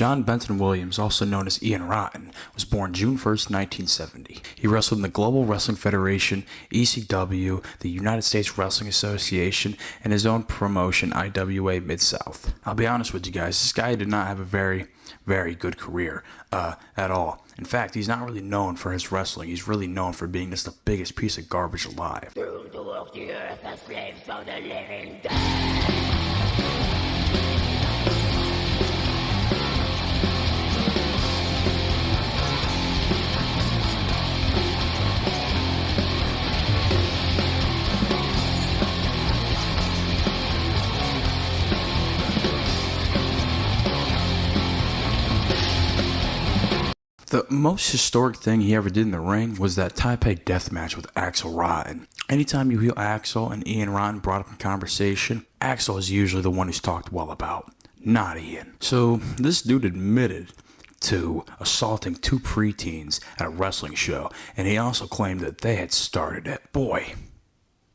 John Benton Williams, also known as Ian Rotten, was born June 1st, 1970. He wrestled in the Global Wrestling Federation, ECW, the United States Wrestling Association, and his own promotion, IWA Mid-South. I'll be honest with you guys, this guy did not have a very good career at all. In fact, he's not really known for his wrestling. He's really known for being just the biggest piece of garbage alive. Through the walk the earth, the slaves of the living dead. The most historic thing he ever did in the ring was that Taipei death match with Axel Rotten. Anytime you hear Axel and Ian Rotten brought up in conversation, Axel is usually the one who's talked well about, not Ian. So this dude admitted to assaulting two preteens at a wrestling show, and he also claimed that they had started it. Boy,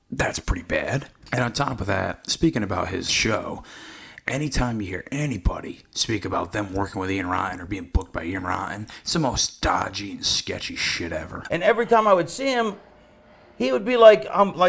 that's pretty bad. And on top of that, speaking about his show, anytime you hear anybody speak about them working with Ian Rotten or being booked by Ian Rotten, it's the most dodgy and sketchy shit ever. And every time I would see him, he would be like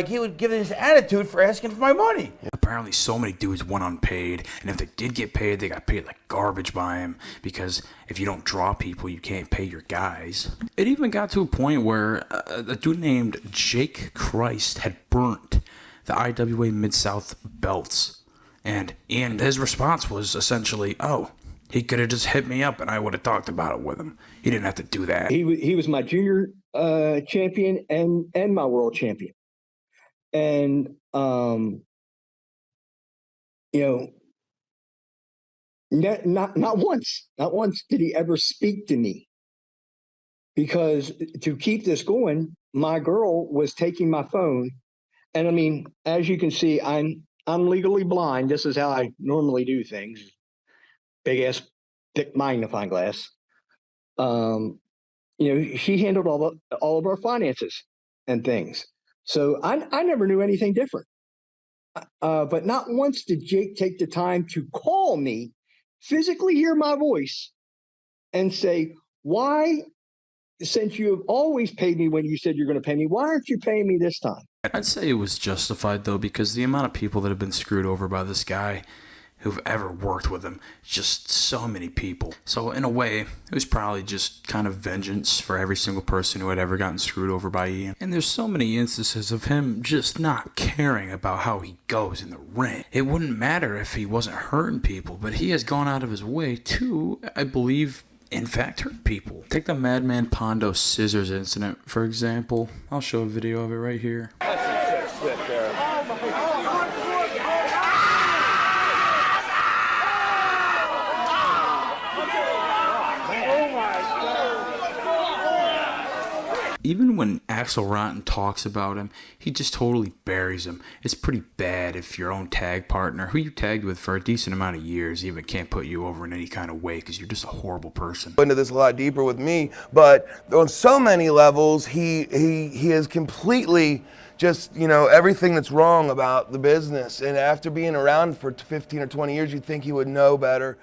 he would give his attitude for asking for my money. Apparently so many dudes went unpaid, and if they did get paid, they got paid like garbage by him, because if you don't draw people, you can't pay your guys. It even got to a point where a dude named Jake Christ had burnt the IWA Mid-South belts. And Ian, his response was essentially, oh, he could have just hit me up and I would have talked about it with him. He didn't have to do that. He was my junior champion and my world champion. And, not once did he ever speak to me. Because to keep this going, my girl was taking my phone. And I mean, as you can see, I'm legally blind. This is how I normally do things. Big ass, thick magnifying glass. She handled all of our finances and things. So I never knew anything different. But not once did Jake take the time to call me, physically hear my voice, and say, why, since you have always paid me when you said you're going to pay me, why aren't you paying me this time? I'd say it was justified, though, because the amount of people that have been screwed over by this guy who've ever worked with him, just so many people. So in a way, it was probably just kind of vengeance for every single person who had ever gotten screwed over by Ian. And there's so many instances of him just not caring about how he goes in the ring. It wouldn't matter if he wasn't hurting people, but he has gone out of his way to, I believe, in fact, hurt people. Take the Madman Pondo scissors incident, for example. I'll show a video of it right here. Even when Axel Rotten talks about him, he just totally buries him. It's pretty bad if your own tag partner, who you tagged with for a decent amount of years, even can't put you over in any kind of way because you're just a horrible person. Into this a lot deeper with me, but on so many levels, he is completely just, everything that's wrong about the business. And after being around for 15 or 20 years, you'd think he would know better.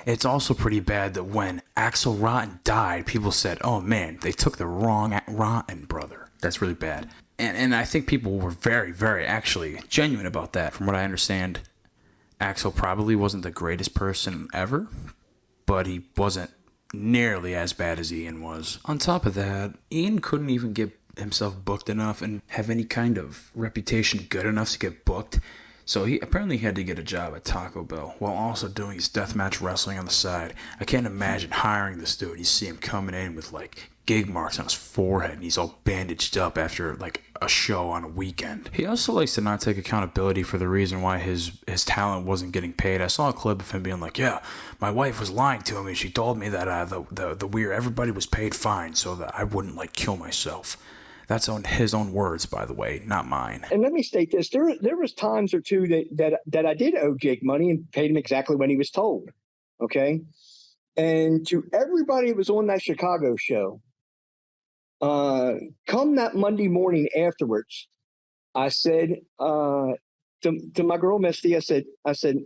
It's also pretty bad that when Axel Rotten died, people said, oh man, they took the wrong Rotten brother. That's really bad. And I think people were very, very actually genuine about that. From what I understand, Axel probably wasn't the greatest person ever, but he wasn't nearly as bad as Ian was. On top of that, Ian couldn't even get himself booked enough and have any kind of reputation good enough to get booked. So he apparently had to get a job at Taco Bell while also doing his deathmatch wrestling on the side. I can't imagine hiring this dude. You see him coming in with like gig marks on his forehead and he's all bandaged up after like a show on a weekend. He also likes to not take accountability for the reason why his talent wasn't getting paid. I saw a clip of him being like, yeah, my wife was lying to me. She told me that everybody was paid fine so that I wouldn't like kill myself. That's on his own words, by the way, not mine. And let me state this: there was times or two that I did owe Jake money and paid him exactly when he was told. Okay, and to everybody who was on that Chicago show, come that Monday morning afterwards, I said to my girl Misty, I said,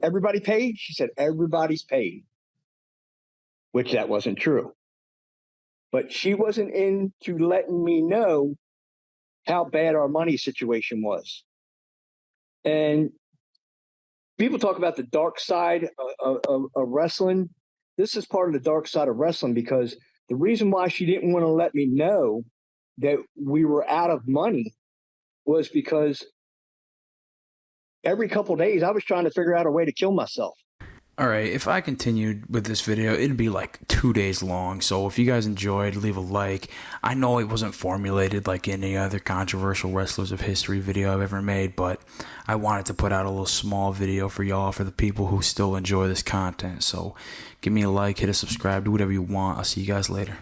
everybody paid? She said, everybody's paid. which that wasn't true. But she wasn't into letting me know how bad our money situation was. And people talk about the dark side of wrestling. This is part of the dark side of wrestling, because the reason why she didn't want to let me know that we were out of money was because every couple of days I was trying to figure out a way to kill myself. Alright, if I continued with this video, it'd be like 2 days long, so if you guys enjoyed, leave a like. I know it wasn't formulated like any other controversial wrestlers of history video I've ever made, but I wanted to put out a little small video for y'all, for the people who still enjoy this content. So give me a like, hit a subscribe, do whatever you want. I'll see you guys later.